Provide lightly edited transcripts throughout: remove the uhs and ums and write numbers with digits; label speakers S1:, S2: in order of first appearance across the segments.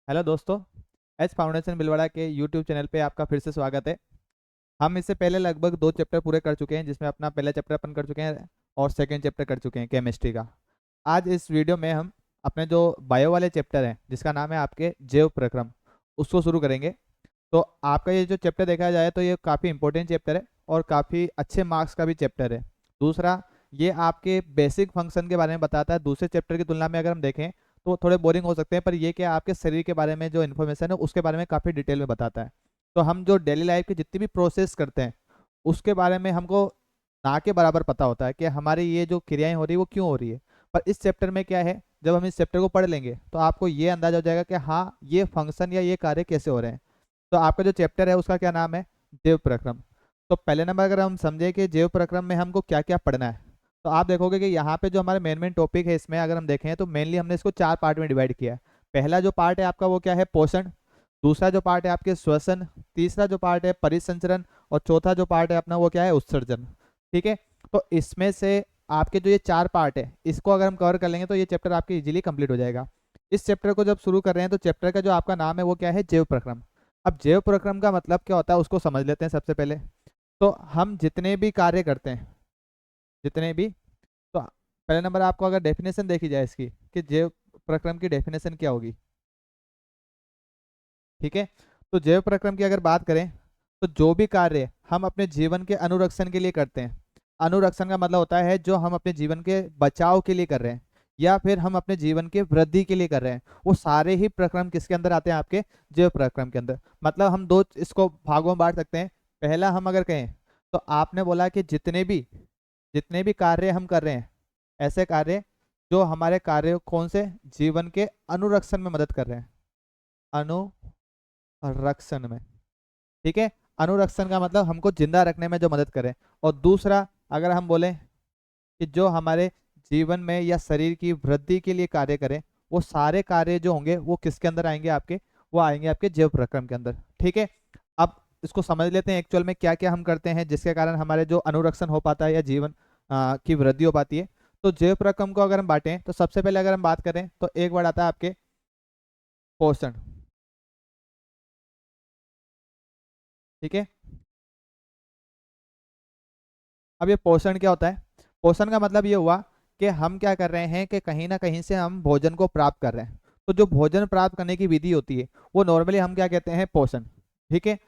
S1: Hello दोस्तों। H foundation Bhilwara के YouTube channel पे आपका फिर से स्वागत है। हम इससे पहले लगभग 2 चैप्टर पूरे कर चुके हैं, जिसमें अपना पहला चैप्टर अपन कर चुके हैं और सेकंड चैप्टर कर चुके हैं केमिस्ट्री का। आज इस वीडियो में हम अपने जो बायो वाले चैप्टर हैं, जिसका नाम है आपके जैव प्रक्रम, उसको शुरू करेंगे। तो आपका ये जो चैप्टर देखा जाए तो ये काफ़ी इंपॉर्टेंट चैप्टर है और काफ़ी अच्छे मार्क्स का भी चैप्टर है। दूसरा, ये आपके बेसिक फंक्शन के बारे में बताता है। दूसरे चैप्टर की तुलना में अगर हम देखें तो थोड़े बोरिंग हो सकते हैं, पर ये क्या आपके शरीर के बारे में जो इन्फॉर्मेशन है उसके बारे में काफ़ी डिटेल में बताता है। तो हम जो डेली लाइफ की जितनी भी प्रोसेस करते हैं उसके बारे में हमको ना के बराबर पता होता है कि हमारी ये जो क्रियाएं हो रही है वो क्यों हो रही है। पर इस चैप्टर में क्या है, जब हम इस चैप्टर को पढ़ लेंगे तो आपको ये अंदाजा हो जाएगा कि हाँ, ये फंक्शन या ये कार्य कैसे हो रहे हैं। तो आपका जो चैप्टर है उसका क्या नाम है, जैव प्रक्रम। तो पहले नंबर अगर हम समझे कि जैव प्रक्रम में हमको क्या क्या पढ़ना है, तो आप देखोगे कि यहाँ पे जो हमारे मेन टॉपिक है, इसमें अगर हम देखें तो मेनली हमने इसको 4 पार्ट में डिवाइड किया है। पहला जो पार्ट है आपका वो क्या है, पोषण। दूसरा जो पार्ट है आपके श्वसन। तीसरा जो पार्ट है परिसंचरण। और चौथा जो पार्ट है अपना वो क्या है, उत्सर्जन। ठीक है। तो इसमें से आपके जो ये 4 पार्ट है, इसको अगर हम कवर कर लेंगे तो ये चैप्टर आपके इजीली कंप्लीट हो जाएगा। इस चैप्टर को जब शुरू कर रहे हैं तो चैप्टर का जो आपका नाम है वो क्या है, जैव प्रक्रम। अब जैव प्रक्रम का मतलब क्या होता है उसको समझ लेते हैं सबसे पहले। तो हम जितने भी कार्य करते हैं, जितने भी, तो पहले नंबर आपको अगर डेफिनेशन देखी जाए इसकी कि जैव प्रक्रम की डेफिनेशन क्या होगी। ठीक है। तो जैव प्रक्रम की अगर बात करें तो जो भी कार्य हम अपने जीवन के अनुरक्षण के लिए करते हैं, अनुरक्षण का मतलब होता है जो हम अपने जीवन के बचाव के लिए कर रहे हैं या फिर हम अपने जीवन के वृद्धि के लिए कर रहे हैं, वो सारे ही प्रक्रम किसके अंदर आते हैं, आपके जैव प्रक्रम के अंदर। मतलब हम दो इसको भागों में बांट सकते हैं। पहला हम अगर कहें तो आपने बोला कि जितने भी कार्य हम कर रहे हैं, ऐसे कार्य जो हमारे कार्य कौन से, जीवन के अनुरक्षण में मदद कर रहे हैं, अनुरक्षण में। ठीक है। अनुरक्षण का मतलब हमको जिंदा रखने में जो मदद करे। और दूसरा, अगर हम बोले कि जो हमारे जीवन में या शरीर की वृद्धि के लिए कार्य करें, वो सारे कार्य जो होंगे वो किसके अंदर आएंगे, आपके वो आएंगे आपके जैव प्रक्रम के अंदर। ठीक है। अब इसको समझ लेते हैं एक्चुअल में क्या क्या हम करते हैं जिसके कारण हमारे जो अनुरक्षण हो पाता है या जीवन की वृद्धि हो पाती है। तो जैव प्रक्रम को अगर हम बांटें तो सबसे पहले अगर हम बात करें तो एक वर्ड आता है आपके पोषण। ठीक है। अब ये पोषण क्या होता है, पोषण का मतलब ये हुआ कि हम क्या कर रहे हैं कि कहीं ना कहीं से हम भोजन को प्राप्त कर रहे हैं। तो जो भोजन प्राप्त करने की विधि होती है वो नॉर्मली हम क्या कहते हैं, पोषण। ठीक है।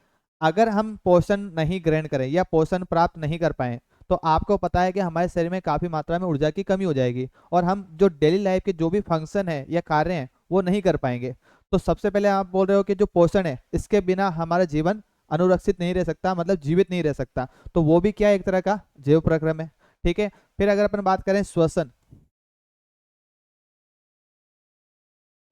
S1: अगर हम पोषण नहीं ग्रहण करें या पोषण प्राप्त नहीं कर पाए तो आपको पता है कि हमारे शरीर में काफी मात्रा में ऊर्जा की कमी हो जाएगी और हम जो डेली लाइफ के जो भी फंक्शन है या कार्य हैं वो नहीं कर पाएंगे। तो सबसे पहले आप बोल रहे हो कि जो पोषण है इसके बिना हमारा जीवन अनुरक्षित नहीं रह सकता, मतलब जीवित नहीं रह सकता। तो वो भी क्या है, एक तरह का जैव प्रक्रम है। ठीक है। फिर अगर अपन बात करें श्वसन।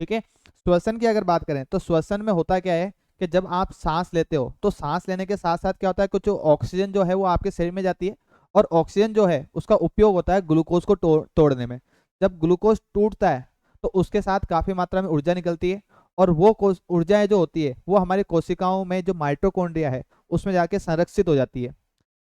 S1: ठीक है। श्वसन की अगर बात करें तो श्वसन में होता क्या है कि जब आप सांस लेते हो तो सांस लेने के साथ साथ क्या होता है, कुछ ऑक्सीजन जो है वो आपके शरीर में जाती है और ऑक्सीजन जो है उसका उपयोग होता है ग्लूकोज को तोड़ने में। जब ग्लूकोज टूटता है तो उसके साथ काफी मात्रा में ऊर्जा निकलती है और वो ऊर्जाएं जो होती है वो हमारी कोशिकाओं में जो माइटोकॉन्ड्रिया है उसमें जाके संरक्षित हो जाती है।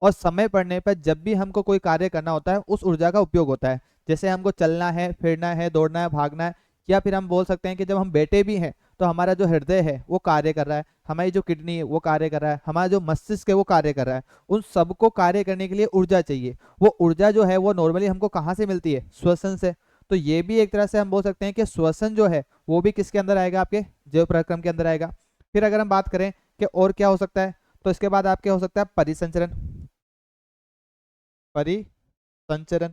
S1: और समय पड़ने पर जब भी हमको कोई कार्य करना होता है उस ऊर्जा का उपयोग होता है। जैसे हमको चलना है, फिरना है, दौड़ना है, भागना है, या फिर हम बोल सकते हैं कि जब हम बैठे भी हैं तो हमारा जो हृदय है वो कार्य कर रहा है, हमारी जो किडनी है वो कार्य कर रहा है, हमारा जो मस्तिष्क है वो कार्य कर रहा है। उन सबको कार्य करने के लिए ऊर्जा चाहिए। वो ऊर्जा जो है वो नॉर्मली हमको कहाँ से मिलती है, श्वसन से। तो ये भी एक तरह से हम बोल सकते हैं कि श्वसन जो है वो भी किसके अंदर आएगा, आपके जैव प्रक्रम के अंदर आएगा। फिर अगर हम बात करें कि और क्या हो सकता है, तो इसके बाद आपके हो सकता है परिसंचरण। परिसंचरण,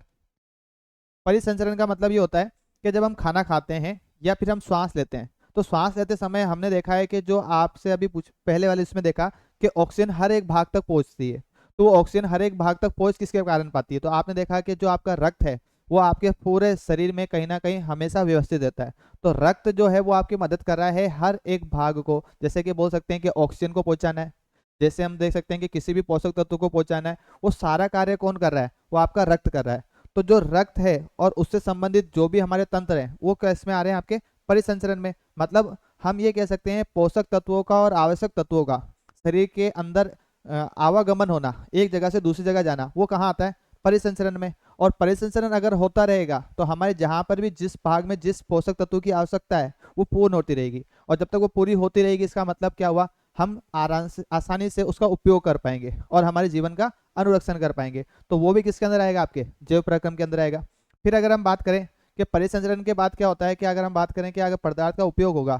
S1: परिसंचरण का मतलब ये होता है कि जब हम खाना खाते हैं या फिर हम श्वास लेते हैं तो श्वास लेते समय हमने देखा है कि जो आपसे अभी पूछ पहले वाले इसमें देखा कि ऑक्सीजन हर एक भाग तक पहुंचती है। तो वो ऑक्सीजन हर एक भाग तक पहुंच किसके कारण पाती है, तो आपने देखा कि जो आपका रक्त है वो आपके पूरे शरीर में कहीं ना कहीं हमेशा व्यवस्थित रहता है। तो रक्त जो है वो आपकी मदद कर रहा है हर एक भाग को, जैसे कि बोल सकते हैं कि ऑक्सीजन को पहुंचाना है, जैसे हम देख सकते हैं कि किसी भी पोषक तत्व को पहुंचाना है, वो सारा कार्य कौन कर रहा है, वो आपका रक्त कर रहा है। तो जो रक्त है और उससे संबंधित जो भी हमारे तंत्र हैं वो किस में आ रहे हैं, आपके परिसंचरण में। मतलब हम ये कह सकते हैं पोषक तत्वों का और आवश्यक तत्वों का शरीर के अंदर आवागमन होना, एक जगह से दूसरी जगह जाना, वो कहाँ आता है, परिसंचरण में। और परिसंचरण अगर होता रहेगा तो हमारे जहाँ पर भी जिस भाग में जिस पोषक तत्व की आवश्यकता है वो पूर्ण होती रहेगी, और जब तक वो पूरी होती रहेगी इसका मतलब क्या हुआ, हम आसानी से उसका उपयोग कर पाएंगे और हमारे जीवन का अनुरक्षण कर पाएंगे। तो वो भी किसके अंदर आएगा, आपके जैव प्रक्रम के अंदर आएगा। फिर अगर हम बात करें कि परिसंचरण के बाद क्या होता है, कि अगर हम बात करें कि अगर पदार्थ का उपयोग होगा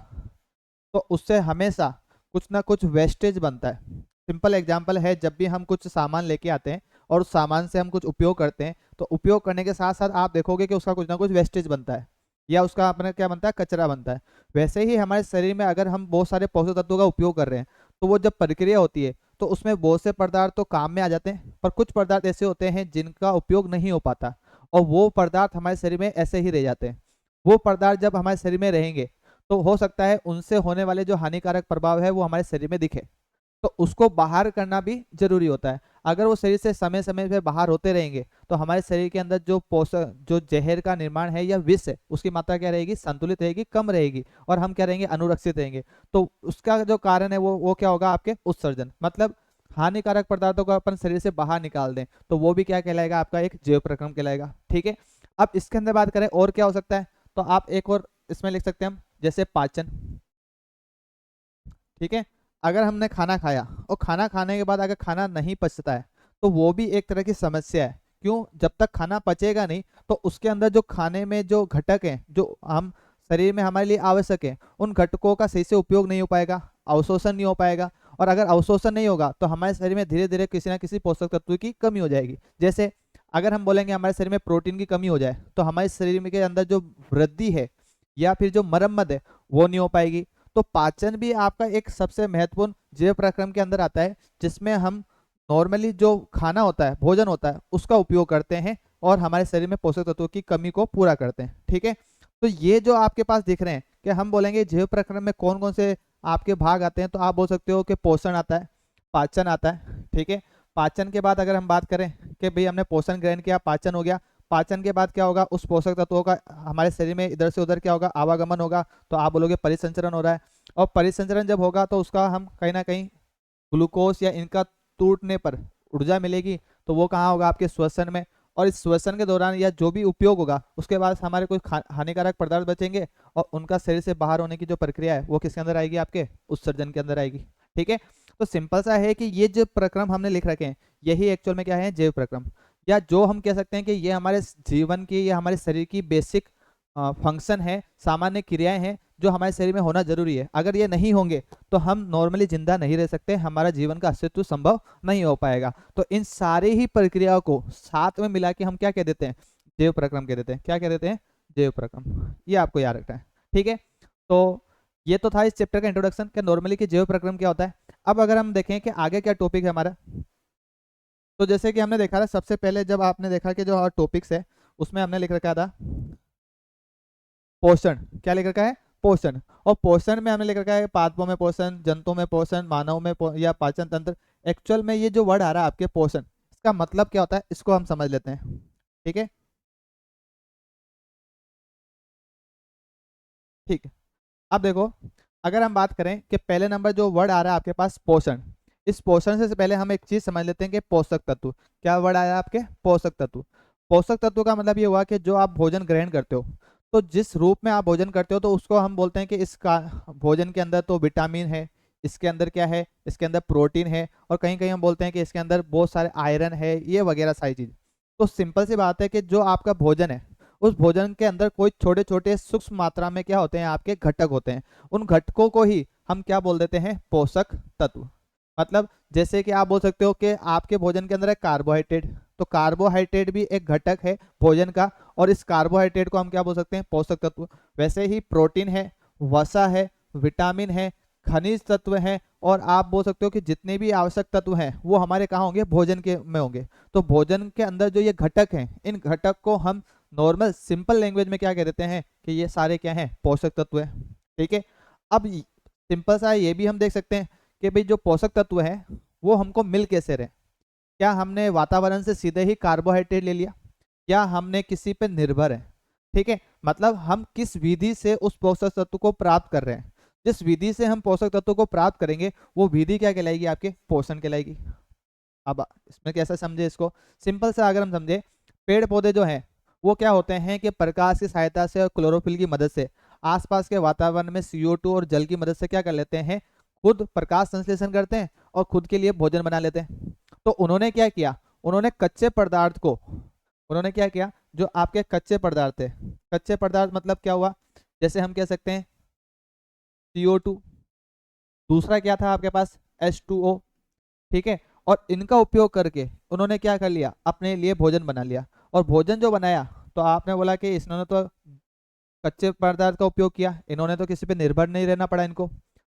S1: तो उससे हमेशा कुछ ना कुछ वेस्टेज बनता है। सिंपल एग्जांपल है, जब भी हम कुछ सामान लेके आते हैं और उस सामान से हम कुछ उपयोग करते हैं तो उपयोग करने के साथ साथ आप देखोगे कि उसका कुछ ना कुछ वेस्टेज बनता है, या उसका अपने क्या बनता है, कचरा बनता है। वैसे ही हमारे शरीर में अगर हम बहुत सारे पोषक तत्वों का उपयोग कर रहे हैं तो वो जब प्रक्रिया होती है तो उसमें बहुत से पदार्थ तो काम में आ जाते हैं, पर कुछ पदार्थ ऐसे होते हैं जिनका उपयोग नहीं हो पाता और वो पदार्थ हमारे शरीर में ऐसे ही रह जाते हैं। वो पदार्थ जब हमारे शरीर में रहेंगे तो हो सकता है उनसे होने वाले जो हानिकारक प्रभाव है वो हमारे शरीर में दिखे, तो उसको बाहर करना भी जरूरी होता है। अगर वो शरीर से समय समय पे बाहर होते रहेंगे तो हमारे शरीर के अंदर जो पोषक जो जहर का निर्माण है या विष है उसकी मात्रा क्या रहेगी, संतुलित रहेगी, कम रहेगी, और हम क्या रहेंगे, अनुरक्षित रहेंगे। तो उसका जो कारण है वो क्या होगा, आपके उत्सर्जन, मतलब हानिकारक पदार्थों को अपन शरीर से बाहर निकाल दें तो वो भी क्या कहलाएगा, आपका एक जैव प्रक्रम कहलाएगा। ठीक है, अब इसके अंदर बात करें और क्या हो सकता है, तो आप एक और इसमें लिख सकते हैं हम, जैसे पाचन। ठीक है, अगर हमने खाना खाया और खाना खाने के बाद अगर खाना नहीं पचता है तो वो भी एक तरह की समस्या है। क्यों, जब तक खाना पचेगा नहीं तो उसके अंदर जो खाने में जो घटक हैं जो हम शरीर में हमारे लिए आवश्यक है उन घटकों का सही से उपयोग नहीं हो पाएगा, अवशोषण नहीं हो पाएगा, और अगर अवशोषण नहीं होगा तो हमारे शरीर में धीरे धीरे किसी ना किसी पोषक तत्व की कमी हो जाएगी। जैसे अगर हम बोलेंगे हमारे शरीर में प्रोटीन की कमी हो जाए तो हमारे शरीर में के अंदर जो वृद्धि है या फिर जो मरम्मत है वो नहीं हो पाएगी। तो पाचन भी आपका एक सबसे महत्वपूर्ण जैव प्रक्रम के अंदर आता है, जिसमें हम नॉर्मली जो खाना होता है, भोजन होता है, उसका उपयोग करते हैं और हमारे शरीर में पोषक तत्वों की कमी को पूरा करते हैं। ठीक है, तो ये जो आपके पास दिख रहे हैं कि हम बोलेंगे जैव प्रक्रम में कौन कौन से आपके भाग आते हैं, तो आप बोल सकते हो कि पोषण आता है, पाचन आता है। ठीक है, पाचन के बाद अगर हम बात करें कि भाई हमने पोषण ग्रहण किया, पाचन हो गया, पाचन के बाद क्या होगा, उस पोषक तत्वों का हमारे शरीर में इधर से उधर क्या होगा, आवागमन होगा, तो आप बोलोगे परिसंचरण हो रहा है। और परिसंचरण जब होगा तो उसका हम कहीं ना कहीं ग्लूकोज या इनका टूटने पर ऊर्जा मिलेगी, तो वो कहाँ होगा, आपके श्वसन में। और इस श्वसन के दौरान या जो भी उपयोग होगा उसके बाद हमारे कुछ हानिकारक पदार्थ बचेंगे और उनका शरीर से बाहर होने की जो प्रक्रिया है वो किसके अंदर आएगी, आपके उत्सर्जन के अंदर आएगी। ठीक है, तो सिंपल सा है कि ये जो प्रक्रम हमने लिख रखे हैं यही एक्चुअल में क्या है, जैव प्रक्रम, या जो हम कह सकते हैं कि ये हमारे जीवन की या हमारे शरीर की बेसिक फंक्शन है, सामान्य क्रियाएं हैं जो हमारे शरीर में होना जरूरी है। अगर ये नहीं होंगे तो हम नॉर्मली जिंदा नहीं रह सकते, हमारा जीवन का अस्तित्व संभव नहीं हो पाएगा। तो इन सारी ही प्रक्रियाओं को साथ में मिला के हम क्या कह देते हैं, जैव प्रक्रम कह देते हैं। क्या कह देते हैं, जैव प्रक्रम। ये आपको याद रखना है। ठीक है, तो ये तो था इस चैप्टर का इंट्रोडक्शन कि नॉर्मली कि जैव प्रक्रम क्या होता है। अब अगर हम देखें कि आगे क्या टॉपिक है हमारा, तो जैसे कि हमने देखा था सबसे पहले जब आपने देखा कि जो टॉपिक्स है उसमें हमने लिख रखा था पोषण। क्या लिख रखा है, पोषण। और पोषण में हमने लिख रखा है पादपों में पोषण, जंतुओं में पोषण, मानव में या पाचन तंत्र। एक्चुअल में ये जो वर्ड आ रहा है आपके पोषण, इसका मतलब क्या होता है इसको हम समझ लेते हैं। ठीक है, ठीक है, अब देखो अगर हम बात करें कि पहले नंबर जो वर्ड आ रहा है आपके पास पोषण, इस पोषण से पहले हम एक चीज समझ लेते हैं कि पोषक तत्व। क्या वर्ड आया आपके, पोषक तत्व। पोषक तत्व का मतलब ये हुआ कि जो आप भोजन ग्रहण करते हो, तो जिस रूप में आप भोजन करते हो तो उसको हम बोलते हैं कि इसका भोजन के अंदर तो विटामिन है, इसके अंदर क्या है, इसके अंदर प्रोटीन है, और कहीं कहीं हम बोलते हैं कि इसके अंदर बहुत सारे आयरन है, ये वगैरह सारी चीज। तो सिंपल सी बात है कि जो आपका भोजन है उस भोजन के अंदर कोई छोटे छोटे सूक्ष्म मात्रा में क्या होते हैं, आपके घटक होते हैं। उन घटकों को ही हम क्या बोल देते हैं, पोषक तत्व। मतलब जैसे कि आप बोल सकते हो कि आपके भोजन के अंदर है कार्बोहाइड्रेट, तो कार्बोहाइड्रेट भी एक घटक है भोजन का, और इस कार्बोहाइड्रेट को हम क्या बोल सकते हैं, पोषक तत्व। वैसे ही प्रोटीन है, वसा है, विटामिन है, खनिज तत्व है, और आप बोल सकते हो कि जितने भी आवश्यक तत्व हैं वो हमारे कहाँ होंगे, भोजन के में होंगे। तो भोजन के अंदर जो ये घटक हैं, इन घटक को हम नॉर्मल सिंपल लैंग्वेज में क्या कह देते हैं कि ये सारे क्या हैं, पोषक तत्व है। ठीक है, अब सिंपल सा ये भी हम देख सकते हैं कि भाई जो पोषक तत्व है वो हमको मिल कैसे रहे। क्या हमने वातावरण से सीधे ही कार्बोहाइड्रेट ले लिया, या हमने किसी पे निर्भर है। ठीक है, मतलब हम किस विधि से उस पोषक तत्व को प्राप्त कर रहे हैं। जिस विधि से हम पोषक तत्व को प्राप्त करेंगे वो विधि क्या कहलाएगी, आपके पोषण कहलाएगी। अब इसमें कैसे समझे इसको, सिंपल से अगर हम समझे, पेड़ पौधे जो हैं वो क्या होते हैं कि प्रकाश की सहायता से और क्लोरोफिल की मदद से आसपास के वातावरण में CO2 और जल की मदद से क्या कर लेते हैं, खुद प्रकाश संश्लेषण करते हैं और खुद के लिए भोजन बना लेते हैं। तो उन्होंने क्या किया, उन्होंने कच्चे पदार्थ को, उन्होंने क्या किया, जो आपके कच्चे पदार्थ थे, कच्चे पदार्थ मतलब क्या हुआ, जैसे हम कह सकते हैं CO2, दूसरा क्या था आपके पास H2O, ठीक है, और इनका उपयोग करके उन्होंने क्या कर लिया, अपने लिए भोजन बना लिया। और भोजन जो बनाया, तो आपने बोला कि इन्होंने तो कच्चे पदार्थ का उपयोग किया, इन्होंने तो किसी पे निर्भर नहीं रहना पड़ा इनको,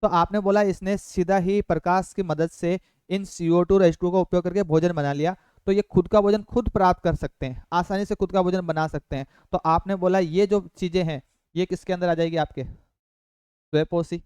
S1: तो आपने बोला इसने सीधा ही प्रकाश की मदद से इन CO2 और H2O का उपयोग करके भोजन बना लिया, तो ये खुद का भोजन खुद प्राप्त कर सकते हैं, आसानी से खुद का भोजन बना सकते हैं। तो आपने बोला ये जो चीजें हैं ये किसके अंदर आ जाएगी, आपके स्वयंपोषी,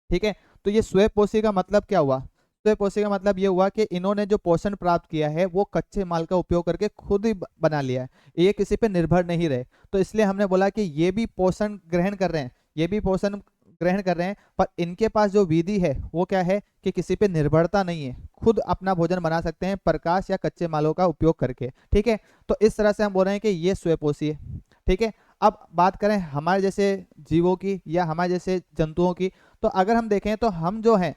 S1: ठीक है। तो ये स्वयंपोषी का मतलब क्या हुआ, स्वयंपोषी का मतलब ये हुआ कि इन्होंने जो पोषण प्राप्त किया है वो कच्चे माल का उपयोग करके खुद ही बना लिया है, ये किसी पे निर्भर नहीं रहे। तो इसलिए हमने बोला कि ये भी पोषण ग्रहण कर रहे हैं, ये भी पोषण ग्रहण कर रहे हैं, पर इनके पास जो विधि है वो क्या है कि किसी पे निर्भरता नहीं है, खुद अपना भोजन बना सकते हैं प्रकाश या कच्चे मालों का उपयोग करके, ठीक है। तो इस तरह से हम बोल रहे हैं कि ये स्वयंपोषी है, ठीक है। अब बात करें हमारे जैसे जीवों की या हमारे जैसे जंतुओं की, तो अगर हम देखें तो हम जो हैं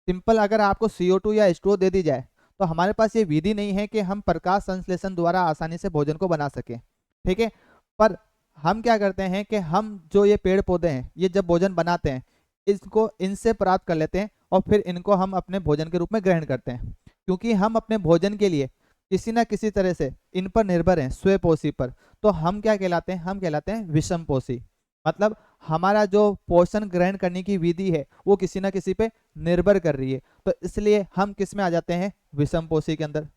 S1: सिंपल, अगर आपको CO2 या H2O दे दी जाए तो हमारे पास ये विधि नहीं है कि हम प्रकाश संश्लेषण द्वारा आसानी से भोजन को बना सकें, ठीक है। पर हम क्या करते हैं कि हम जो ये पेड़ पौधे हैं ये जब भोजन बनाते हैं इसको इनसे प्राप्त कर लेते हैं और फिर इनको हम अपने भोजन के रूप में ग्रहण करते हैं, क्योंकि हम अपने भोजन के लिए किसी ना किसी तरह से इन पर निर्भर हैं, स्वयंपोषी पर। तो हम क्या कहलाते हैं, हम कहलाते हैं विषमपोषी, मतलब हमारा जो पोषण ग्रहण करने की विधि है वो किसी ना किसी पे निर्भर कर रही है, तो इसलिए हम किस में आ जाते हैं, विषमपोषी के अंदर।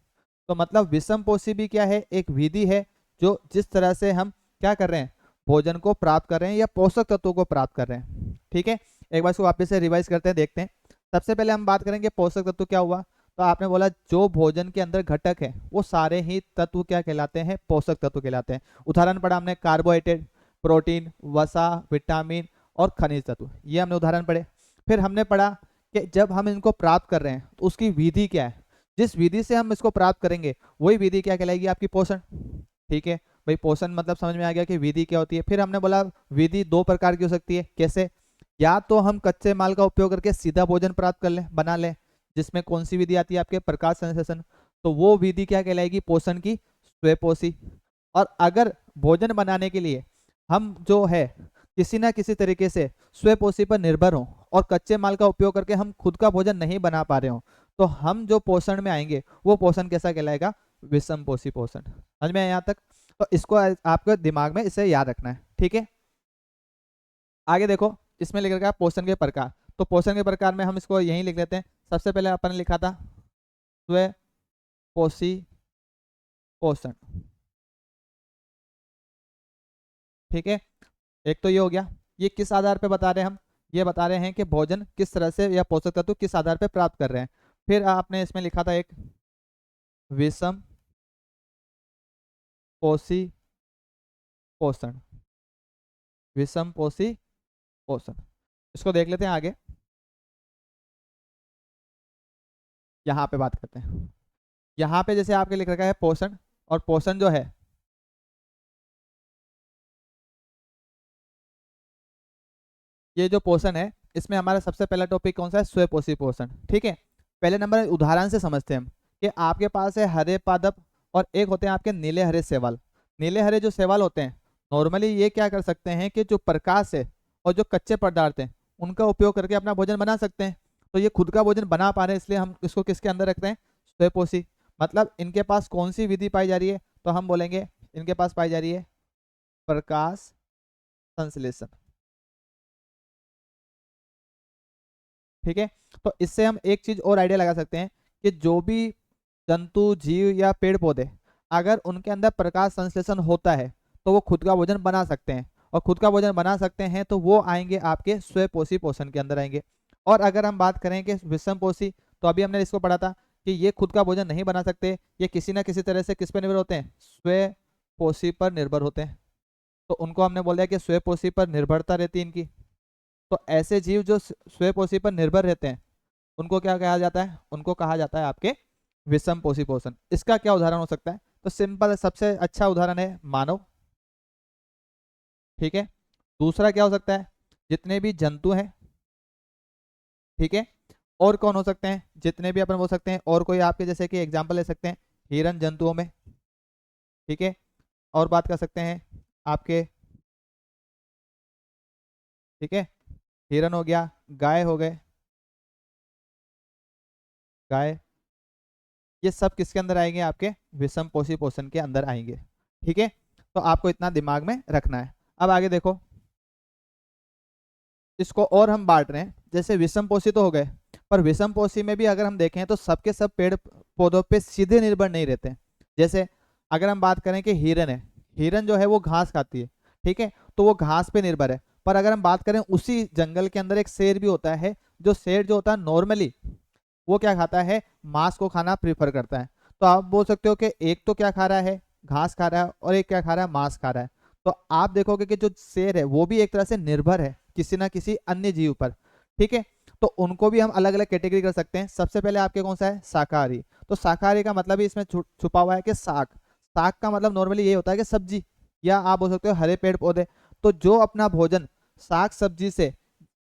S1: तो मतलब विषमपोषी भी क्या है, एक विधि है जो जिस तरह से हम क्या कर रहे हैं, भोजन को प्राप्त कर रहे हैं या पोषक तत्वों को प्राप्त कर रहे हैं, ठीक है। एक बार इसको वापस से रिवाइज करते हैं, देखते हैं। सबसे पहले हम बात करेंगे पोषक तत्व क्या हुआ, तो आपने बोला जो भोजन के अंदर घटक है वो सारे ही तत्व क्या कहलाते हैं, पोषक तत्व कहलाते हैं। उदाहरण पढ़ा हमने कार्बोहाइड्रेट, प्रोटीन, वसा, विटामिन और खनिज तत्व, ये हमने उदाहरण पढ़े। फिर हमने पढ़ा कि जब हम इनको प्राप्त कर रहे हैं तो उसकी विधि क्या है, जिस विधि से हम इसको प्राप्त करेंगे वही विधि क्या कहलाएगी, आपकी पोषण, ठीक है भाई। पोषण मतलब समझ में आ गया कि विधि क्या होती है। फिर हमने बोला विधि दो प्रकार की हो सकती है, कैसे, या तो हम कच्चे माल का उपयोग करके सीधा भोजन प्राप्त कर लें, बना लें, जिसमें कौन सी विधि आती है, आपके प्रकाश संश्लेषण, तो वो विधि क्या कहलाएगी, पोषण की स्वयंपोषी। और अगर भोजन बनाने के लिए हम जो है किसी ना किसी तरीके से स्वयंपोषी पर निर्भर हों और कच्चे माल का उपयोग करके हम खुद का भोजन नहीं बना पा रहे हो, तो हम जो पोषण में आएंगे वो पोषण कैसा कहलाएगा, विषमपोषी पोषण। समझ में आया यहाँ तक, तो इसको आपके दिमाग में इसे याद रखना है, ठीक है। आगे देखो, इसमें लिख रखा है पोषण के प्रकार, तो पोषण के प्रकार में हम इसको यहीं लिख लेते हैं। सबसे पहले अपन ने लिखा था स्वयंपोषी पोषण, ठीक है। एक तो ये हो गया, ये किस आधार पे बता रहे हैं हम, ये बता रहे हैं कि भोजन किस तरह से या पोषक तत्व किस आधार पे प्राप्त कर रहे हैं। फिर आपने इसमें लिखा था एक विषम पोषी पोषण, विषम पोषी पोषण, इसको देख लेते हैं आगे, यहाँ पे बात करते हैं। यहाँ पे जैसे आपके लिख रखा है पोषण, और पोषण जो है ये जो पोषण है इसमें हमारा सबसे पहला टॉपिक कौन सा है, स्वयंपोषी पोषण, ठीक है। पहले नंबर उदाहरण से समझते हैं हम कि आपके पास है हरे पादप और एक होते हैं आपके नीले हरे शैवाल। नीले हरे जो शैवाल होते हैं नॉर्मली ये क्या कर सकते हैं कि जो प्रकाश है और जो कच्चे पदार्थ हैं उनका उपयोग करके अपना भोजन बना सकते हैं, तो ये खुद का भोजन बना पा रहे हैं, इसलिए हम इसको किसके अंदर रखते हैं, स्वयंपोषी। मतलब इनके पास कौन सी विधि पाई जा रही है, तो हम बोलेंगे इनके पास पाई जा रही है प्रकाश संश्लेषण, ठीक है। तो इससे हम एक चीज और आइडिया लगा सकते हैं कि जो भी जंतु जीव या पेड़ पौधे अगर उनके अंदर प्रकाश संश्लेषण होता है तो वो खुद का भोजन बना सकते हैं, और खुद का भोजन बना सकते हैं तो वो आएंगे आपके स्वयंपोषी पोषण के अंदर आएंगे। और अगर हम बात करें कि विषमपोषी, तो अभी हमने इसको पढ़ा था कि ये खुद का भोजन नहीं बना सकते, ये किसी ना किसी तरह से किस पर निर्भर होते हैं, स्वयंपोषी पर निर्भर होते हैं, तो उनको हमने बोल दिया कि स्वयंपोषी पर निर्भरता रहती है इनकी। तो ऐसे जीव जो स्वयंपोषी पर निर्भर रहते हैं उनको क्या कहा जाता है, उनको कहा जाता है आपके विषम पोषी पोषण। इसका क्या उदाहरण हो सकता है? तो सिंपल सबसे अच्छा उदाहरण है मानव, ठीक है। दूसरा क्या हो सकता है? जितने भी जंतु हैं, ठीक है। और कौन हो सकते हैं? जितने भी अपन बोल सकते हैं, और कोई आपके जैसे कि एग्जाम्पल ले सकते हैं हिरन जंतुओं में, ठीक है। और बात कर सकते हैं आपके, ठीक है, हिरन हो गया, गाय हो गए, गाय, ये सब किसके अंदर आएंगे? आपके विषम पोषी पोषण के अंदर आएंगे, ठीक है। तो आपको इतना दिमाग में रखना है। अब आगे देखो, इसको और हम बांट रहे हैं, जैसे विषम पोषी तो हो गए, पर विषम पोषी में भी अगर हम देखें तो सबके सब पेड़ पौधों पे सीधे निर्भर नहीं रहते। जैसे अगर हम बात करें कि हिरन है, हिरन जो है वो घास खाती है, ठीक है, तो वो घास पे निर्भर है। पर अगर हम बात करें उसी जंगल के अंदर एक शेर भी होता है, जो शेर जो होता है नॉर्मली वो क्या खाता है? मांस को खाना प्रीफर करता है। तो आप बोल सकते हो कि एक तो क्या खा रहा है? घास खा रहा है, और एक क्या खा रहा है? मांस खा रहा है। तो आप देखोगे कि जो शेर है वो भी एक तरह से निर्भर है किसी ना किसी अन्य जीव पर, ठीक है। तो उनको भी हम अलग अलग कैटेगरी कर सकते हैं। सबसे पहले आपके कौन सा है? शाकाहारी। तो शाकाहारी का मतलब ही इसमें छुपा हुआ है कि साग। साग का मतलब नॉर्मली ये होता है कि सब्जी, या आप बोल सकते हो हरे पेड़ पौधे। तो जो अपना भोजन साग सब्जी से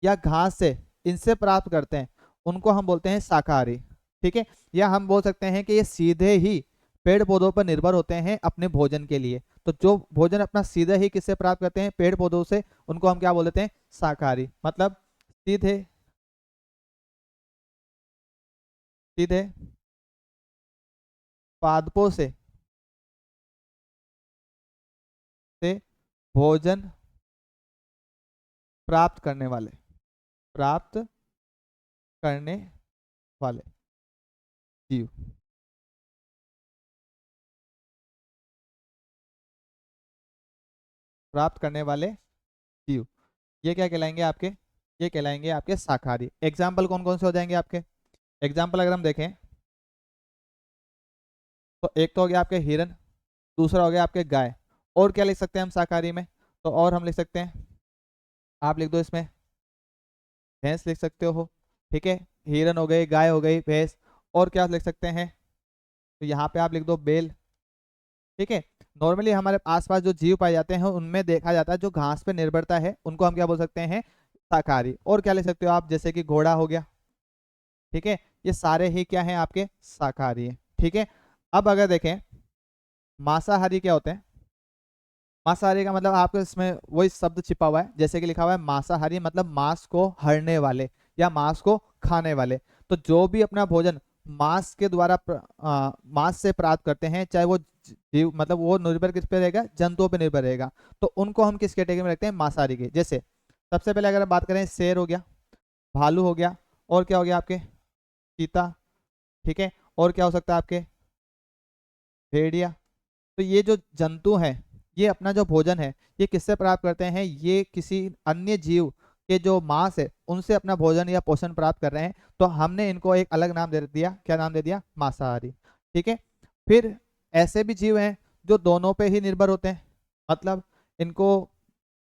S1: या घास से इनसे प्राप्त करते हैं उनको हम बोलते हैं शाकाहारी, ठीक है। या हम बोल सकते हैं कि ये सीधे ही पेड़ पौधों पर निर्भर होते हैं अपने भोजन के लिए। तो जो भोजन अपना सीधे ही किससे प्राप्त करते हैं? पेड़ पौधों से, उनको हम क्या बोलते हैं? शाकाहारी। मतलब सीधे सीधे पादपों से भोजन प्राप्त करने वाले, प्राप्त करने वाले जीव, प्राप्त करने वाले जीव, ये क्या कहलाएंगे आपके? ये कहलाएंगे आपके शाकाहारी। एग्जाम्पल कौन कौन से हो जाएंगे आपके? एग्जाम्पल अगर हम देखें तो एक तो हो गया आपके हिरन, दूसरा हो गया आपके गाय। और क्या लिख सकते हैं हम शाकाहारी में? तो और हम लिख सकते हैं, आप लिख दो इसमें, भैंस लिख सकते हो, ठीक है। हिरन हो गई, गाय हो गई, भैंस। और क्या लिख सकते हैं? तो यहाँ पे आप लिख दो बैल, ठीक है। नॉर्मली हमारे आसपास जो जीव पाए जाते हैं उनमें देखा जाता है जो घास पे निर्भरता है उनको हम क्या बोल सकते हैं? शाकाहारी। और क्या लिख सकते हो आप? जैसे कि घोड़ा हो गया, ठीक है। ये सारे ही क्या हैं? आपके शाकाहारी है, ठीक है। अब अगर देखें मांसाहारी क्या होते हैं? मांसाहारी का मतलब आपको इसमें वही शब्द छिपा हुआ है, जैसे कि लिखा हुआ है मांसाहारी, मतलब मांस को हरने वाले या मांस को खाने वाले। तो जो भी अपना भोजन मांस के द्वारा मांस से प्राप्त करते हैं, चाहे वो जीव, मतलब वो निर्भर किस पे रहेगा? जंतुओं पे निर्भर रहेगा। तो उनको हम किस कैटेगरी में रखते हैं? मांसाहारी के। जैसे सबसे पहले अगर हम बात करें, शेर हो गया, भालू हो गया, और क्या हो गया आपके? चीता, ठीक है। और क्या हो सकता है आपके? भेड़िया। तो ये जो जंतु हैं, ये अपना जो भोजन है ये किससे प्राप्त करते हैं? ये किसी अन्य जीव के जो मांस है उनसे अपना भोजन या पोषण प्राप्त कर रहे हैं। तो हमने इनको एक अलग नाम दे दिया। क्या नाम दे दिया? मांसाहारी, ठीक है। फिर ऐसे भी जीव हैं जो दोनों पे ही निर्भर होते हैं, मतलब इनको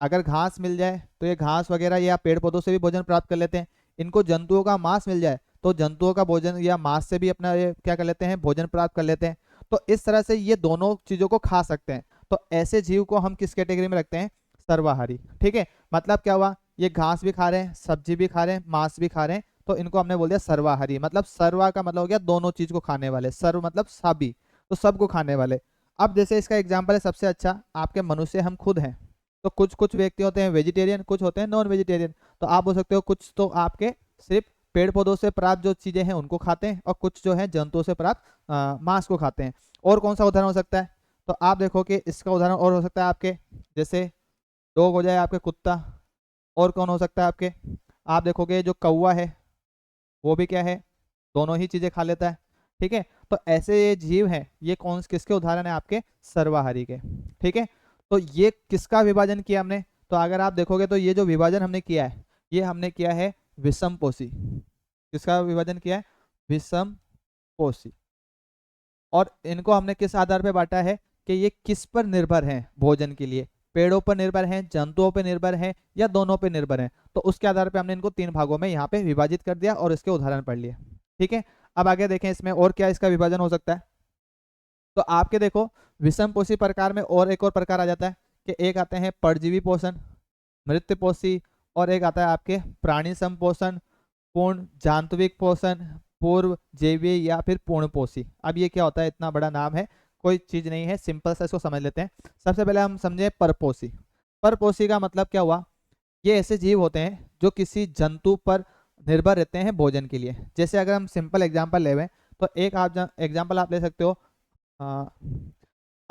S1: अगर घास मिल जाए तो ये घास वगैरह या पेड़ पौधों से भी भोजन प्राप्त कर लेते हैं। इनको जंतुओं का मांस मिल जाए तो जंतुओं का भोजन या मांस से भी अपना ये क्या कर लेते हैं? भोजन प्राप्त कर लेते हैं। तो इस तरह से ये दोनों चीजों को खा सकते हैं। तो ऐसे जीव को हम किस कैटेगरी में रखते हैं? सर्वाहारी, ठीक है। मतलब क्या हुआ? ये घास भी खा रहे हैं, सब्जी भी खा रहे हैं, मांस भी खा रहे हैं, तो इनको हमने बोल दिया सर्वाहारी। मतलब सर्वा का मतलब हो गया दोनों चीज को खाने वाले, सर्व मतलब सभी, तो सबको खाने वाले। अब जैसे इसका एग्जाम्पल है सबसे अच्छा, आपके मनुष्य हम खुद हैं। तो कुछ कुछ व्यक्ति होते हैं वेजिटेरियन, कुछ होते हैं नॉन वेजिटेरियन। तो आप बोल सकते हो कुछ तो आपके सिर्फ पेड़ पौधों से प्राप्त जो चीजें हैं उनको खाते हैं, और कुछ जो है जंतुओं से प्राप्त मांस को खाते हैं। और कौन सा उदाहरण हो सकता है? तो आप देखो कि इसका उदाहरण और हो सकता है आपके, जैसे डॉग हो जाए आपके, कुत्ता। और कौन हो सकता है आपके? आप देखोगे जो कौवा है वो भी क्या है? दोनों ही चीजें खा लेता है, ठीक है। तो ऐसे ये जीव हैं, ये कौन किसके उदाहरण है? आपके सर्वाहारी के, ठीक है। तो ये किसका विभाजन किया हमने? तो अगर आप देखोगे तो ये जो विभाजन हमने किया है ये हमने किया है विषम पोषी। किसका विभाजन किया है? विषम पोषी। और इनको हमने किस आधार पे बांटा है कि ये किस पर निर्भर हैं भोजन के लिए? पेड़ों पर निर्भर हैं, जंतुओं पर निर्भर हैं, या दोनों पर निर्भर हैं? तो उसके आधार पे हमने इनको तीन भागों में यहाँ पे विभाजित कर दिया और इसके उदाहरण पढ़ लिए, ठीक है। अब आगे देखें इसमें और क्या इसका विभाजन हो सकता है। तो आपके देखो विषमपोषी प्रकार में और एक और प्रकार आ जाता है कि एक आते हैं परजीवी पोषण, मृतपोषी, और एक आता है आपके प्राणी संपोषण, पूर्ण जांतविक पोषण, पूर्व जैवीय या फिर पूर्णपोषी। अब ये क्या होता है, इतना बड़ा नाम है, कोई चीज नहीं है, सिंपल सा इसको समझ लेते हैं। सबसे पहले हम समझे परपोषी। परपोषी का मतलब क्या हुआ, ये ऐसे जीव होते हैं जो किसी जंतु पर निर्भर रहते हैं भोजन के लिए। जैसे अगर हम सिंपल एग्जांपल लेवें तो एक आप एग्जांपल आप ले सकते हो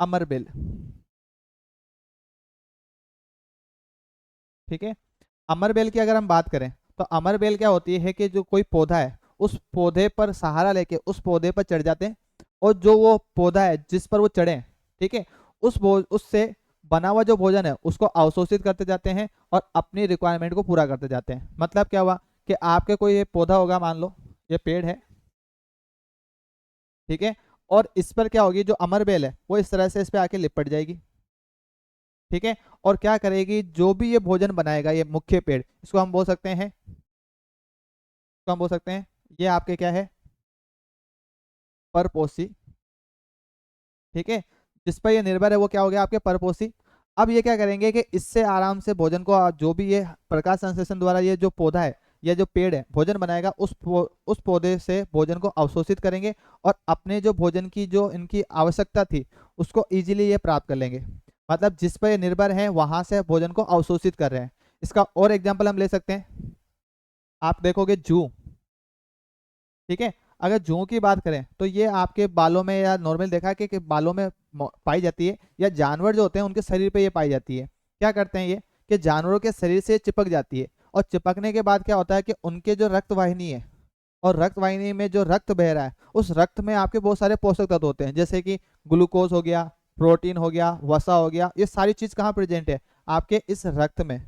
S1: अमरबेल। ठीक है, अमरबेल की अगर हम बात करें तो अमरबेल क्या होती है कि जो कोई पौधा है उस पौधे पर सहारा लेके उस पौधे पर चढ़ जाते हैं, और जो वो पौधा है जिस पर वो चढ़े, ठीक है, उससे बना हुआ जो भोजन है उसको अवशोषित करते जाते हैं और अपनी रिक्वायरमेंट को पूरा करते जाते हैं। मतलब क्या हुआ कि आपके कोई ये पौधा होगा, मान लो ये पेड़ है, ठीक है, और इस पर क्या होगी, जो अमरबेल है वो इस तरह से इस पे आके लिपट जाएगी, ठीक है, और क्या करेगी, जो भी ये भोजन बनाएगा, ये मुख्य पेड़, इसको हम बोल सकते हैं, इसको हम बोल सकते हैं ये आपके क्या है, परपोषी। ठीक है, जिस पर ये निर्भर है वो क्या हो गया आपके परपोषी। अब ये क्या करेंगे कि इससे आराम से भोजन को जो भी ये प्रकाश संश्लेषण द्वारा ये जो पौधा है या जो पेड़ है भोजन बनाएगा, उस पौधे से भोजन को अवशोषित करेंगे और अपने जो भोजन की जो इनकी आवश्यकता थी उसको इजीली ये प्राप्त कर लेंगे। मतलब जिस पर ये निर्भर है वहां से भोजन को अवशोषित कर रहे हैं। इसका और एग्जाम्पल हम ले सकते हैं, आप देखोगे जू, ठीक है, अगर जूं की बात करें तो ये आपके बालों में या नॉर्मल देखा है कि बालों में पाई जाती है, या जानवर जो होते हैं उनके शरीर पे ये पाई जाती है। क्या करते हैं ये कि जानवरों के शरीर से चिपक जाती है, और चिपकने के बाद क्या होता है कि उनके जो रक्त वाहिनी है, और रक्त वाहिनी में जो रक्त बह रहा है उस रक्त में आपके बहुत सारे पोषक तत्व होते हैं, जैसे कि ग्लूकोज हो गया, प्रोटीन हो गया, वसा हो गया, ये सारी चीज कहाँ प्रेजेंट है, आपके इस रक्त में।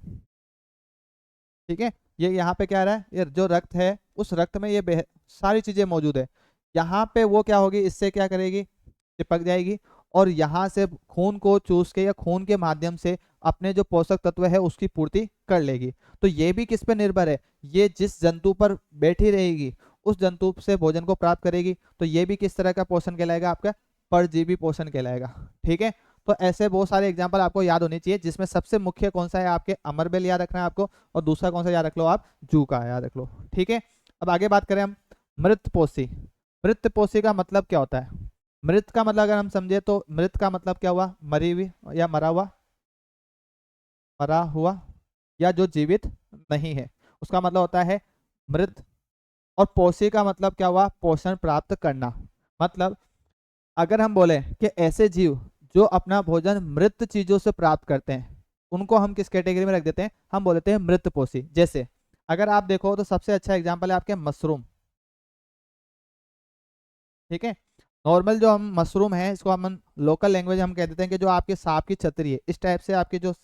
S1: ठीक है, ये यहाँ पे क्या आ रहा है, ये जो रक्त है उस रक्त में ये सारी चीजें मौजूद है। यहाँ पे वो क्या होगी, इससे क्या करेगी, चिपक जाएगी, और यहाँ से खून को चूस के या खून के माध्यम से अपने जो पोषक तत्व है उसकी पूर्ति कर लेगी। तो ये भी किस पे निर्भर है, ये जिस जंतु पर बैठी रहेगी उस जंतु से भोजन को प्राप्त करेगी। तो ये भी किस तरह का पोषण कहलाएगा, आपका परजीवी पोषण कहलाएगा। ठीक है, तो ऐसे बहुत सारे एग्जाम्पल आपको याद होने चाहिए, जिसमें सबसे मुख्य कौन सा है, आपके अमरबेल याद रखना है आपको, और दूसरा कौन सा याद रख लो आप, जू का याद रख लो। ठीक है, अब आगे बात करें हम मृतपोषी। मृतपोषी का मतलब क्या होता है, मृत का मतलब अगर हम समझे तो मृत का मतलब क्या हुआ, मरी हुई या मरा हुआ, मरा हुआ या जो जीवित नहीं है, उसका मतलब होता है मृत। और पोषी का मतलब क्या हुआ, पोषण प्राप्त करना। मतलब अगर हम बोले कि ऐसे जीव जो अपना भोजन मृत चीजों से प्राप्त करते हैं उनको हम किस कैटेगरी में रख देते हैं, हम बोल देते हैं मृतपोषी। जैसे अगर आप देखो तो सबसे अच्छा एग्जांपल है आपके मशरूम। ठीक है, नॉर्मल जो हम मशरूम है इसको हम लोकल लैंग्वेज हम कह देते हैं कि जो आपके सांप की छतरी है, इस टाइप से आपकी जो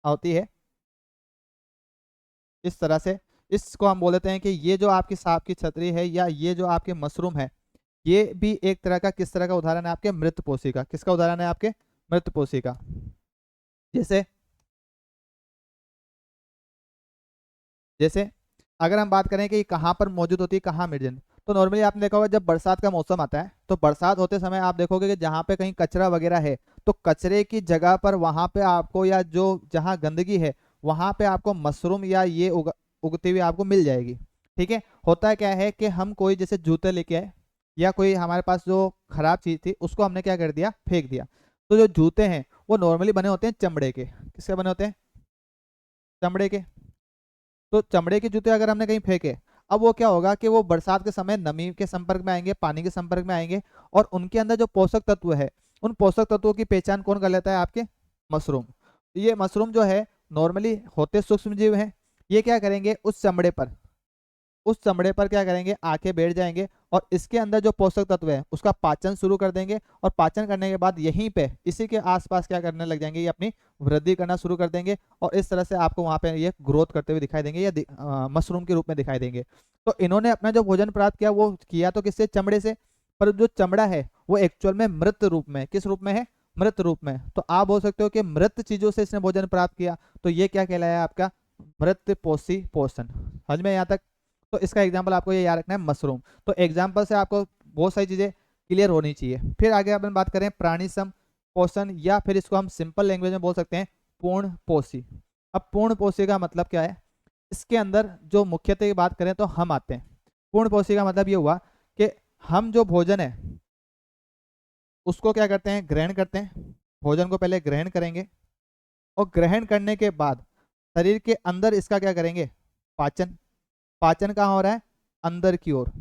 S1: होती है, इस तरह से इसको हम बोल देते हैं कि ये जो आपकी सांप की छतरी है या ये जो आपके मशरूम है, ये भी एक तरह का किस तरह का उदाहरण है, आपके मृतपोषी का। किसका उदाहरण है, आपके मृतपोषी का। जैसे जैसे अगर हम बात करें कि ये कहाँ पर मौजूद होती है, कहाँ मिर्जन, तो नॉर्मली आपने देखा होगा जब बरसात का मौसम आता है तो बरसात होते समय आप देखोगे कि जहाँ पे कहीं कचरा वगैरह है तो कचरे की जगह पर वहां पे आपको, या जो जहाँ गंदगी है वहां पे आपको मशरूम या ये उगती हुई आपको मिल जाएगी। ठीक है, होता क्या है कि हम कोई जैसे जूते लेके आए या कोई हमारे पास जो खराब चीज थी उसको हमने क्या कर दिया, फेंक दिया। तो जो जूते हैं वो नॉर्मली बने होते हैं चमड़े के। किसके बने होते हैं, चमड़े के। तो चमड़े के जूते अगर हमने कहीं फेंके, अब वो क्या होगा कि वो बरसात के समय नमी के संपर्क में आएंगे, पानी के संपर्क में आएंगे, और उनके अंदर जो पोषक तत्व है उन पोषक तत्वों की पहचान कौन कर लेता है, आपके मशरूम। ये मशरूम जो है नॉर्मली होते सूक्ष्म जीव हैं, ये क्या करेंगे उस चमड़े पर क्या करेंगे, आके बैठ जाएंगे, और इसके अंदर जो पोषक तत्व है उसका पाचन शुरू कर देंगे, और पाचन करने के बाद यहीं पे इसी के आसपास क्या करने लग जाएंगे, ये अपनी वृद्धि करना शुरू कर देंगे, और इस तरह से आपको वहां पे ये ग्रोथ करते हुए दिखाई देंगे, या मशरूम के रूप में दिखाई देंगे। तो इन्होंने अपना जो भोजन प्राप्त किया वो किया तो किससे, चमड़े से, पर जो चमड़ा है वो एक्चुअल में मृत रूप में, किस रूप में है, मृत रूप में। तो आप बोल सकते हो कि मृत चीजों से इसने भोजन प्राप्त किया, तो ये क्या कहलाया आपका, मृत पोषी पोषण। समझ में यहाँ तक। तो इसका एग्जाम्पल आपको ये याद रखना है, मशरूम। तो एग्जाम्पल से आपको बहुत सारी चीज़ें क्लियर होनी चाहिए। फिर आगे अपन बात करें प्राणी सम पोषण, या फिर इसको हम सिंपल लैंग्वेज में बोल सकते हैं पूर्ण पोषी। अब पूर्ण पोषी का मतलब क्या है, इसके अंदर जो मुख्यतः की बात करें तो हम आते हैं। पूर्ण पोषी का मतलब ये हुआ कि हम जो भोजन है उसको क्या करते हैं, ग्रहण करते हैं। भोजन को पहले ग्रहण करेंगे और ग्रहण करने के बाद शरीर के अंदर इसका क्या करेंगे, पाचन। पाचन कहाँ हो रहा है, अंदर की ओर।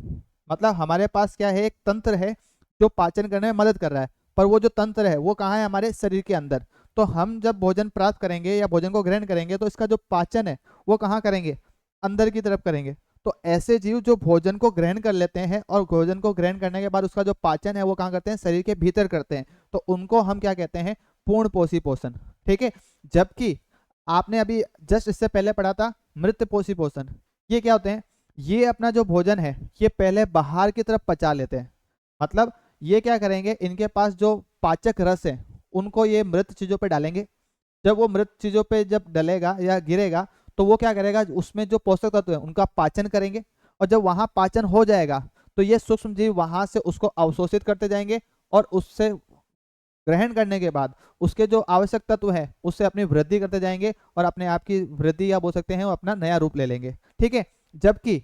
S1: मतलब हमारे पास क्या है, एक तंत्र है जो पाचन करने में मदद कर रहा है, पर वो जो तंत्र है वो कहाँ है, हमारे शरीर के अंदर। तो हम जब भोजन प्राप्त करेंगे या भोजन को ग्रहण करेंगे तो इसका जो पाचन है वो कहाँ करेंगे, अंदर की तरफ करेंगे। तो ऐसे जीव जो भोजन को ग्रहण कर लेते हैं और भोजन को ग्रहण करने के बाद उसका जो पाचन है वो कहाँ करते हैं, शरीर के भीतर करते हैं, तो उनको हम क्या कहते हैं, पूर्ण पोषी पोषण। ठीक है। जबकि आपने अभी जस्ट इससे पहले पढ़ा था मृत पोषी पोषण। ये क्या होते हैं, ये अपना जो भोजन है ये पहले बाहर की तरफ पचा लेते हैं। मतलब ये क्या करेंगे, इनके पास जो पाचक रस है उनको ये मृत चीजों पे डालेंगे। जब वो मृत चीजों पे जब डलेगा या गिरेगा तो वो क्या करेगा, उसमें जो पोषक तत्व है उनका पाचन करेंगे। और जब वहां पाचन हो जाएगा तो ये सूक्ष्म जीव वहां से उसको अवशोषित करते जाएंगे और उससे ग्रहण करने के बाद उसके जो आवश्यक तत्व है उससे अपनी वृद्धि करते जाएंगे और अपने आप की वृद्धि या बोल सकते हैं वो अपना नया रूप ले लेंगे। ठीक है। जबकि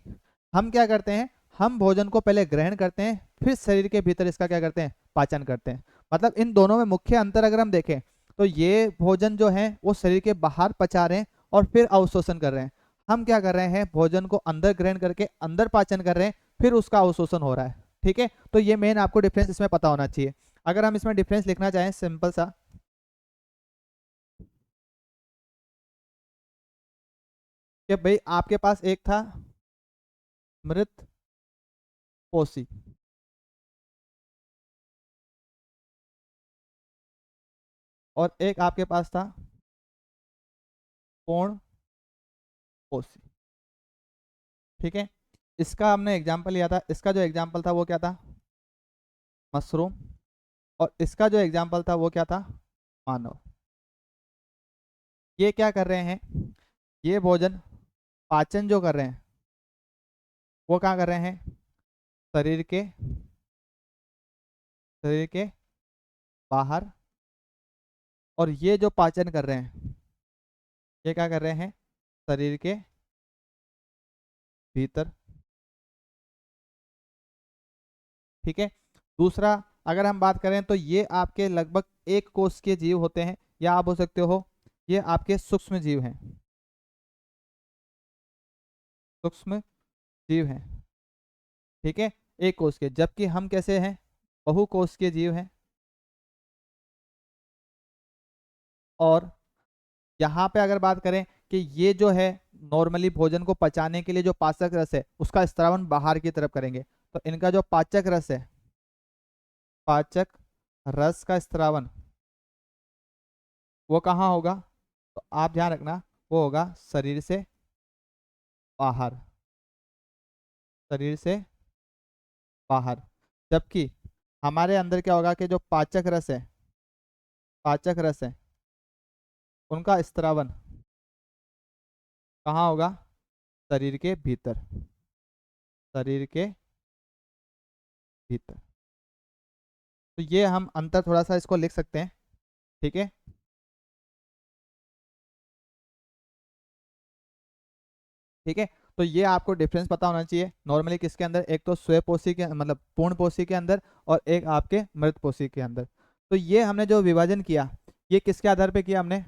S1: हम क्या करते हैं, हम भोजन को पहले ग्रहण करते हैं फिर शरीर के भीतर इसका क्या करते हैं, पाचन करते हैं। मतलब इन दोनों में मुख्य अंतर अगर हम देखें तो ये भोजन जो है वो शरीर के बाहर पचा रहे हैं और फिर अवशोषण कर रहे हैं। हम क्या कर रहे हैं, भोजन को अंदर ग्रहण करके अंदर पाचन कर रहे हैं फिर उसका अवशोषण हो रहा है। ठीक है। तो ये मेन आपको डिफरेंस इसमें पता होना चाहिए। अगर हम इसमें डिफरेंस लिखना चाहें सिंपल सा, कि भाई आपके पास एक था मृत पोषी और एक आपके पास था पूर्ण पोषी। ठीक है। इसका हमने एग्जाम्पल लिया था, इसका जो एग्जाम्पल था वो क्या था, मशरूम। और इसका जो एग्जाम्पल था वो क्या था, मानव। ये क्या कर रहे हैं, ये भोजन पाचन जो कर रहे हैं वो क्या कर रहे हैं, शरीर के शरीर के बाहर। और ये जो पाचन कर रहे हैं ये क्या कर रहे हैं, शरीर के भीतर। ठीक है। दूसरा अगर हम बात करें तो ये आपके लगभग एक कोष के जीव होते हैं, या आप बोल सकते हो ये आपके सूक्ष्म जीव हैं, सूक्ष्म जीव हैं। ठीक है। एक कोष के, जबकि हम कैसे हैं, बहुकोष के जीव हैं। और यहाँ पे अगर बात करें कि ये जो है नॉर्मली भोजन को पचाने के लिए जो पाचक रस है उसका स्त्रावन बाहर की तरफ करेंगे, तो इनका जो पाचक रस है, पाचक रस का स्त्रावन वो कहाँ होगा, तो आप ध्यान रखना वो होगा शरीर से बाहर, शरीर से बाहर। जबकि हमारे अंदर क्या होगा कि जो पाचक रस है, पाचक रस है उनका स्त्रावन कहाँ होगा, शरीर के भीतर, शरीर के भीतर। तो ये हम अंतर थोड़ा सा इसको लिख सकते हैं। ठीक है। ठीक है। तो ये आपको डिफरेंस पता होना चाहिए नॉर्मली किसके अंदर, एक तो स्वपोषी के मतलब पूर्ण पोषी के अंदर और एक आपके मृत पोषी के अंदर। तो ये हमने जो विभाजन किया ये किसके आधार पे किया हमने,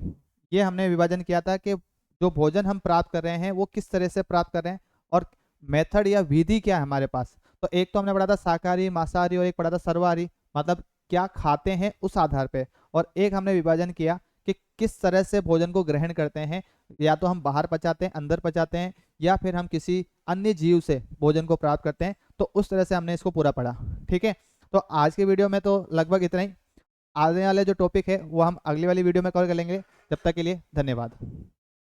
S1: ये हमने विभाजन किया था कि जो भोजन हम प्राप्त कर रहे हैं वो किस तरह से प्राप्त कर रहे हैं और मेथड या विधि क्या है हमारे पास। तो एक तो हमने पढ़ा था शाकाहारी मांसाहारी और एक पढ़ा था सर्वाहारी, मतलब क्या खाते हैं उस आधार पे। और एक हमने विभाजन किया कि किस तरह से भोजन को ग्रहण करते हैं, या तो हम बाहर पचाते हैं, अंदर पचाते हैं, या फिर हम किसी अन्य जीव से भोजन को प्राप्त करते हैं। तो उस तरह से हमने इसको पूरा पढ़ा। ठीक है। तो आज के वीडियो में तो लगभग इतना ही। आने वाले जो टॉपिक है वो हम अगली वाली वीडियो में कवर कर लेंगे। जब तक के लिए धन्यवाद।